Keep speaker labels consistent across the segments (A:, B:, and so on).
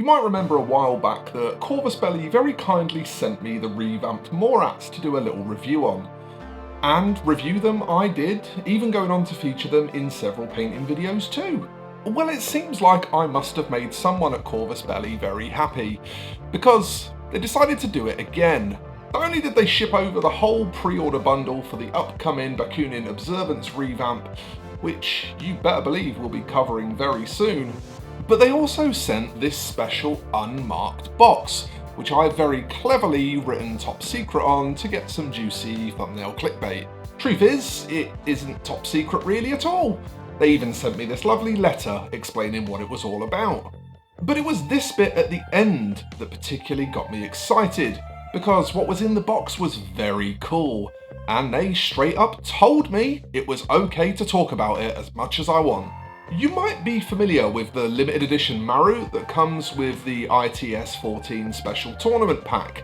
A: might remember a while back that Corvus Belli very kindly sent me the revamped Morats to do a little review on. And review them I did, even going on to feature them in several painting videos too. Well, it seems like I must have made someone at Corvus Belli very happy, because they decided to do it again. Not only did they ship over the whole pre-order bundle for the upcoming Bakunin Observance revamp, which you better believe we'll be covering very soon, but they also sent this special unmarked box, which I've very cleverly written top secret on to get some juicy thumbnail clickbait. Truth is, it isn't top secret really at all. They even sent me this lovely letter explaining what it was all about. But it was this bit at the end that particularly got me excited, because what was in the box was very cool, and they straight up told me it was okay to talk about it as much as I want. You might be familiar with the limited edition Maru that comes with the ITS 14 special tournament pack.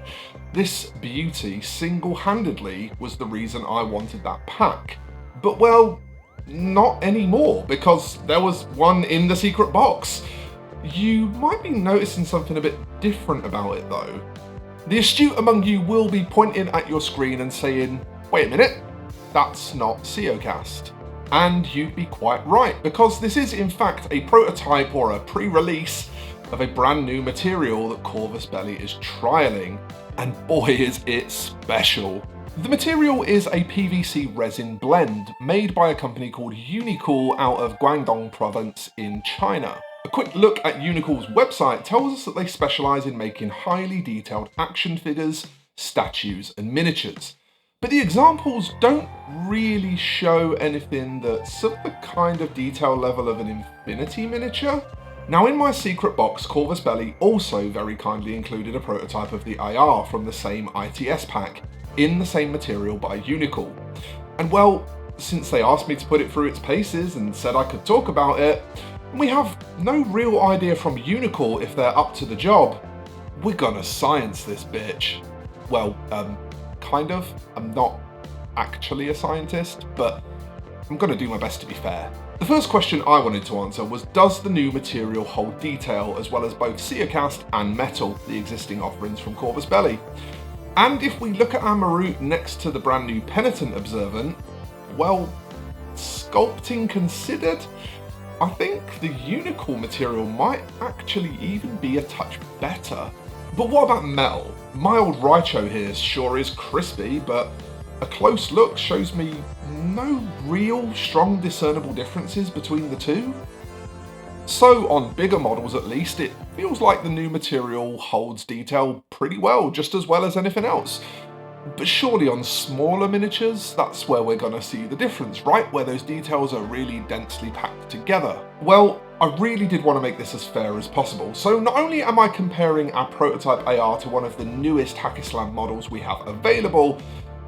A: This beauty single-handedly was the reason I wanted that pack. But well, not anymore, because there was one in the secret box. You might be noticing something a bit different about it though. The astute among you will be pointing at your screen and saying, wait a minute, that's not Seocast. And you'd be quite right, because this is in fact a prototype or a pre-release of a brand new material that Corvus Belli is trialling, and boy is it special. The material is a PVC resin blend made by a company called Unicool out of Guangdong province in China. A quick look at Unicool's website tells us that they specialise in making highly detailed action figures, statues and miniatures. But the examples don't really show anything that's of the kind of detail level of an Infinity miniature. Now in my secret box, Corvus Belli also very kindly included a prototype of the IR from the same ITS pack, in the same material by Unicool. And well, since they asked me to put it through its paces and said I could talk about it, and we have no real idea from Unicool if they're up to the job, we're gonna science this bitch. Well, kind of. I'm not actually a scientist, but I'm gonna do my best to be fair. The first question I wanted to answer was, does the new material hold detail as well as both Seocast and metal, the existing offerings from Corvus Belli? And if we look at our Maru next to the brand new Penitent Observant, well, sculpting considered, I think the Unicool material might actually even be a touch better. But what about metal? My old Raicho here sure is crispy, but a close look shows me no real strong discernible differences between the two. So on bigger models at least, it feels like the new material holds detail pretty well, just as well as anything else. But surely on smaller miniatures, that's where we're gonna see the difference, right? Where those details are really densely packed together. Well, I really did want to make this as fair as possible, so not only am I comparing our prototype AR to one of the newest Hackislam models we have available,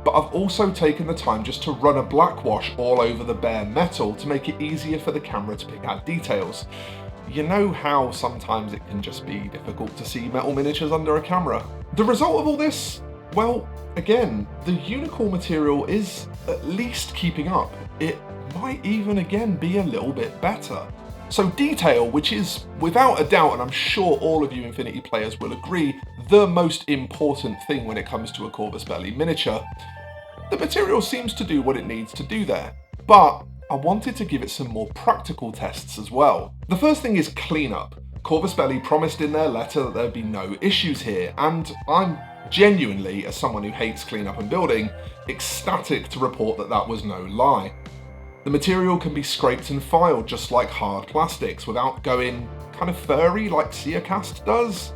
A: but I've also taken the time just to run a black wash all over the bare metal to make it easier for the camera to pick out details. You know how sometimes it can just be difficult to see metal miniatures under a camera. The result of all this? Well, again, the Unicool material is at least keeping up. It might even again be a little bit better. So detail, which is without a doubt, and I'm sure all of you Infinity players will agree, the most important thing when it comes to a Corvus Belli miniature, the material seems to do what it needs to do there. But I wanted to give it some more practical tests as well. The first thing is cleanup. Corvus Belli promised in their letter that there'd be no issues here, and I'm genuinely, as someone who hates cleanup and building, ecstatic to report that that was no lie. The material can be scraped and filed just like hard plastics without going kind of furry like Seocast does.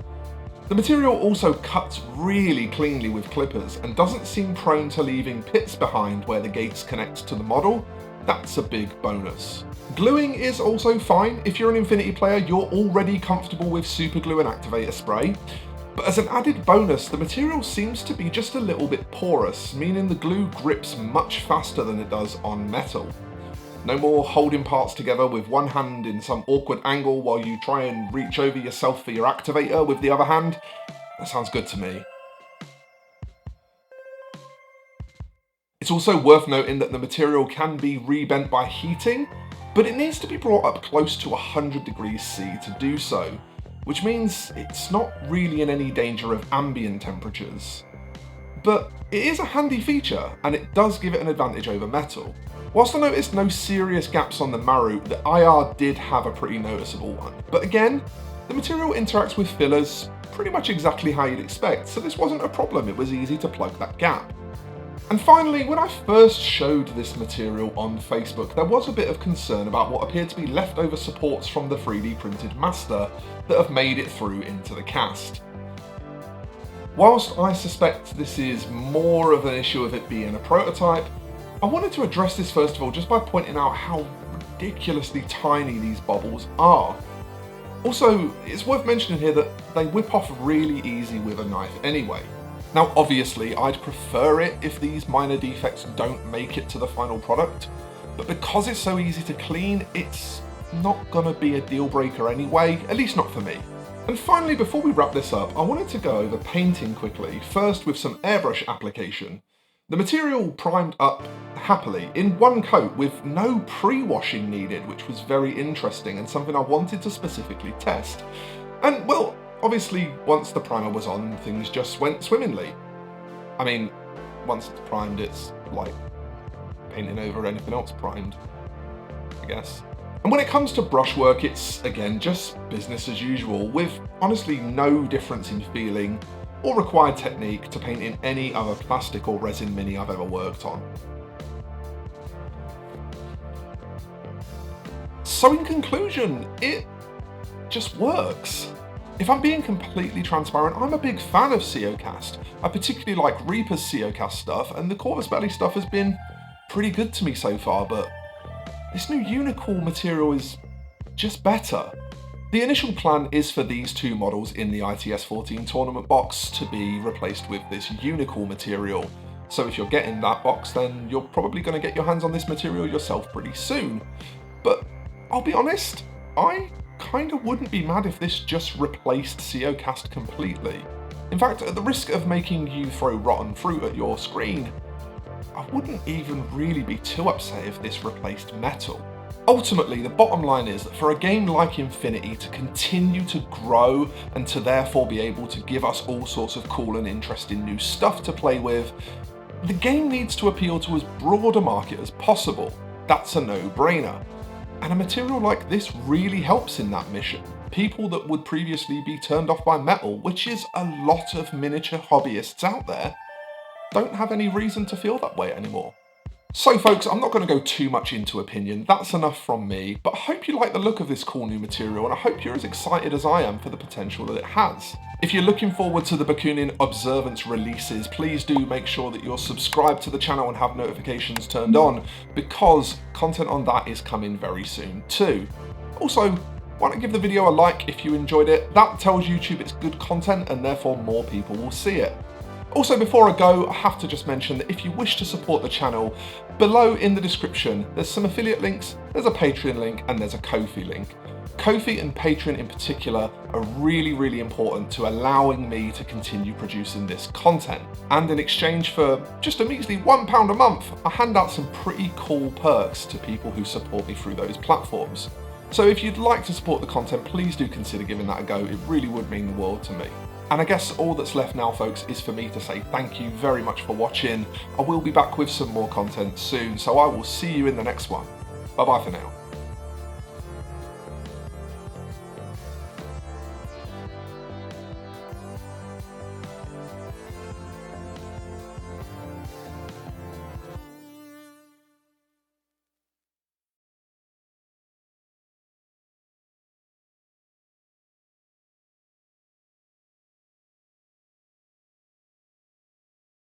A: The material also cuts really cleanly with clippers and doesn't seem prone to leaving pits behind where the gates connect to the model. That's a big bonus. Gluing is also fine. If you're an Infinity player, you're already comfortable with super glue and activator spray. But as an added bonus, the material seems to be just a little bit porous, meaning the glue grips much faster than it does on metal. No more holding parts together with one hand in some awkward angle while you try and reach over yourself for your activator with the other hand. That sounds good to me. It's also worth noting that the material can be rebent by heating, but it needs to be brought up close to 100 degrees C to do so, which means it's not really in any danger of ambient temperatures. But it is a handy feature, and it does give it an advantage over metal. Whilst I noticed no serious gaps on the Maru, the IR did have a pretty noticeable one. But again, the material interacts with fillers pretty much exactly how you'd expect, so this wasn't a problem, it was easy to plug that gap. And finally, when I first showed this material on Facebook, there was a bit of concern about what appeared to be leftover supports from the 3D printed master that have made it through into the cast. Whilst I suspect this is more of an issue of it being a prototype, I wanted to address this first of all just by pointing out how ridiculously tiny these bubbles are. Also, it's worth mentioning here that they whip off really easy with a knife anyway. Now obviously I'd prefer it if these minor defects don't make it to the final product, but because it's so easy to clean, it's not gonna be a deal breaker anyway, at least not for me. And finally, before we wrap this up, I wanted to go over painting quickly, first with some airbrush application. The material primed up happily in one coat with no pre-washing needed, which was very interesting and something I wanted to specifically test. And well, obviously once the primer was on, things just went swimmingly. I mean, once it's primed, it's like painting over anything else primed, I guess. And when it comes to brushwork, it's again just business as usual, with honestly no difference in feeling or required technique to paint in any other plastic or resin mini I've ever worked on. So in conclusion, it just works. If I'm being completely transparent, I'm a big fan of COCast. I particularly like Reaper's COCast stuff, and the Corvus Belli stuff has been pretty good to me so far, but this new Unicool material is just better. The initial plan is for these two models in the ITS-14 tournament box to be replaced with this Unicool material. So if you're getting that box, then you're probably going to get your hands on this material yourself pretty soon. But I'll be honest, I kind of wouldn't be mad if this just replaced COCast completely. In fact, at the risk of making you throw rotten fruit at your screen, I wouldn't even really be too upset if this replaced metal. Ultimately, the bottom line is that for a game like Infinity to continue to grow and to therefore be able to give us all sorts of cool and interesting new stuff to play with, the game needs to appeal to as broad a market as possible. That's a no-brainer. And a material like this really helps in that mission. People that would previously be turned off by metal, which is a lot of miniature hobbyists out there, don't have any reason to feel that way anymore. So folks, I'm not going to go too much into opinion, that's enough from me, but I hope you like the look of this cool new material, and I hope you're as excited as I am for the potential that it has. If you're looking forward to the Bakunin Observance releases, please do make sure that you're subscribed to the channel and have notifications turned on, because content on that is coming very soon too. Also, why not give the video a like if you enjoyed it? That tells YouTube it's good content and therefore more people will see it. Also, before I go, I have to just mention that if you wish to support the channel, below in the description, there's some affiliate links, there's a Patreon link, and there's a Ko-fi link. Ko-fi and Patreon in particular are really, really important to allowing me to continue producing this content. And in exchange for just a measly £1 a month, I hand out some pretty cool perks to people who support me through those platforms. So if you'd like to support the content, please do consider giving that a go, it really would mean the world to me. And I guess all that's left now, folks, is for me to say thank you very much for watching. I will be back with some more content soon, so I will see you in the next one. Bye bye for now.